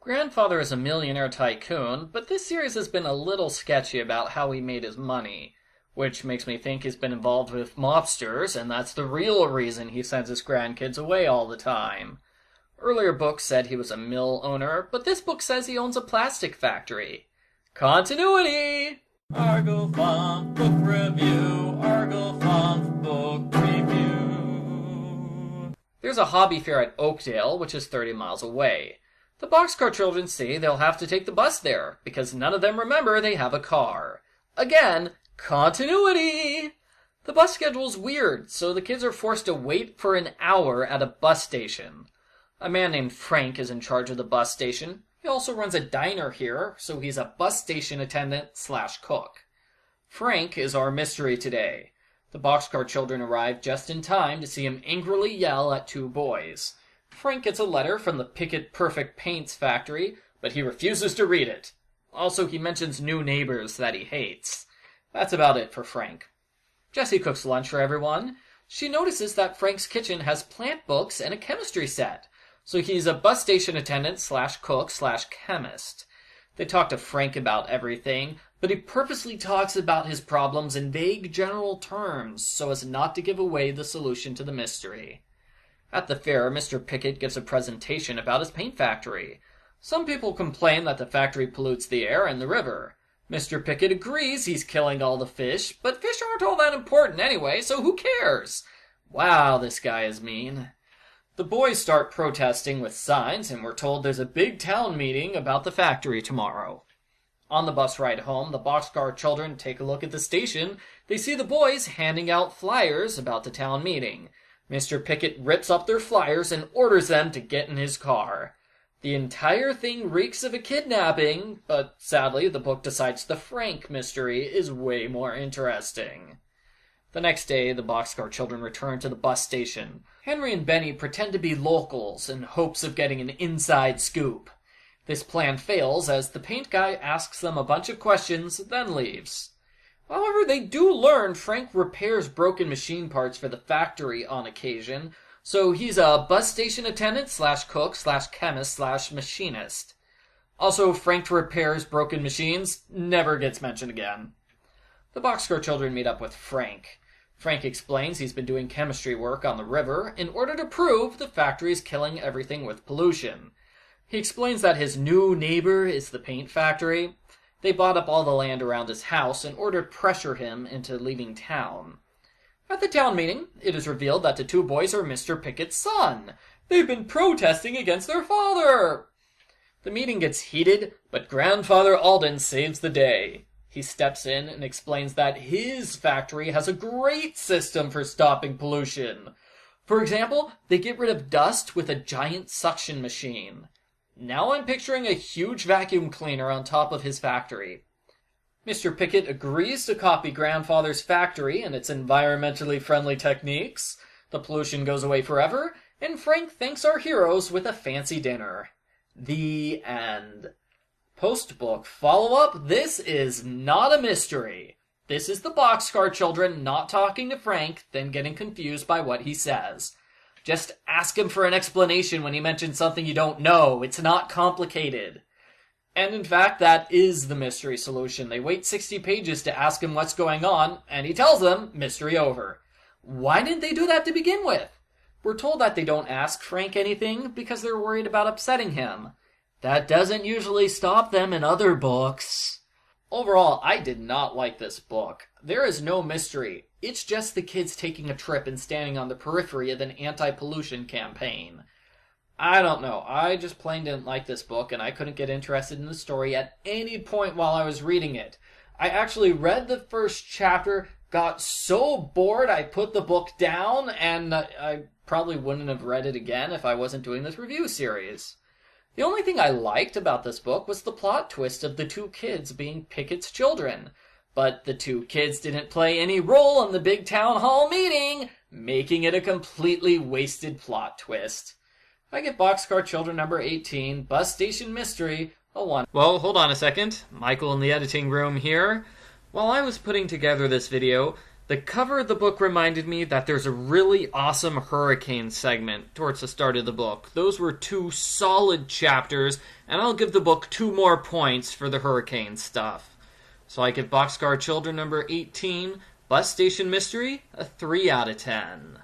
Grandfather is a millionaire tycoon, but this series has been a little sketchy about how he made his money, which makes me think he's been involved with mobsters, and that's the real reason he sends his grandkids away all the time. Earlier books said he was a mill owner, but this book says he owns a plastic factory. Continuity! Argo Funk Book Review, Argo Funk Book Review. There's a hobby fair at Oakdale, which is 30 miles away. The Boxcar Children say they'll have to take the bus there, because none of them remember they have a car. Again, continuity! The bus schedule's weird, so the kids are forced to wait for an hour at a bus station. A man named Frank is in charge of the bus station. He also runs a diner here, so he's a bus station attendant/cook. Frank is our mystery today. The Boxcar Children arrive just in time to see him angrily yell at two boys. Frank gets a letter from the Pickett Perfect Paints factory, but he refuses to read it. Also, he mentions new neighbors that he hates. That's about it for Frank. Jessie cooks lunch for everyone. She notices that Frank's kitchen has plant books and a chemistry set, so he's a bus station attendant/cook/chemist. They talk to Frank about everything, but he purposely talks about his problems in vague general terms so as not to give away the solution to the mystery. At the fair, Mr. Pickett gives a presentation about his paint factory. Some people complain that the factory pollutes the air and the river. Mr. Pickett agrees he's killing all the fish, but fish aren't all that important anyway, so who cares? Wow, this guy is mean. The boys start protesting with signs, and we're told there's a big town meeting about the factory tomorrow. On the bus ride home, the Boxcar Children take a look at the station. They see the boys handing out flyers about the town meeting. Mr. Pickett rips up their flyers and orders them to get in his car. The entire thing reeks of a kidnapping, but sadly the book decides the Frank mystery is way more interesting. The next day, the Boxcar Children return to the bus station. Henry and Benny pretend to be locals in hopes of getting an inside scoop. This plan fails as the paint guy asks them a bunch of questions, then leaves. However, they do learn Frank repairs broken machine parts for the factory on occasion, so he's a bus station attendant/cook/chemist/machinist. Also, Frank repairs broken machines never gets mentioned again. The Boxcar Children meet up with Frank. Frank explains he's been doing chemistry work on the river in order to prove the factory is killing everything with pollution. He explains that his new neighbor is the paint factory. They bought up all the land around his house in order to pressure him into leaving town. At the town meeting, it is revealed that the two boys are Mr. Pickett's son. They've been protesting against their father. The meeting gets heated, but Grandfather Alden saves the day. He steps in and explains that his factory has a great system for stopping pollution. For example, they get rid of dust with a giant suction machine. Now I'm picturing a huge vacuum cleaner on top of his factory. Mr. Pickett agrees to copy Grandfather's factory and its environmentally friendly techniques. The pollution goes away forever, and Frank thanks our heroes with a fancy dinner. The end. Post-book follow-up, this is not a mystery. This is the Boxcar Children not talking to Frank, then getting confused by what he says. Just ask him for an explanation when he mentions something you don't know. It's not complicated. And in fact, that is the mystery solution. They wait 60 pages to ask him what's going on, and he tells them, mystery over. Why didn't they do that to begin with? We're told that they don't ask Frank anything because they're worried about upsetting him. That doesn't usually stop them in other books. Overall, I did not like this book. There is no mystery. It's just the kids taking a trip and standing on the periphery of an anti-pollution campaign. I don't know. I just plain didn't like this book, and I couldn't get interested in the story at any point while I was reading it. I actually read the first chapter, got so bored I put the book down, and I probably wouldn't have read it again if I wasn't doing this review series. The only thing I liked about this book was the plot twist of the two kids being Pickett's children. But the two kids didn't play any role in the big town hall meeting, making it a completely wasted plot twist. I give Boxcar Children number 18, Bus Station Mystery, a 1. Well, hold on a second. Michael in the editing room here. While I was putting together this video, The cover of the book reminded me that there's a really awesome hurricane segment towards the start of the book. Those were 2 solid chapters, and I'll give the book 2 more points for the hurricane stuff. So I give Boxcar Children number 18, Bus Station Mystery, a 3 out of 10.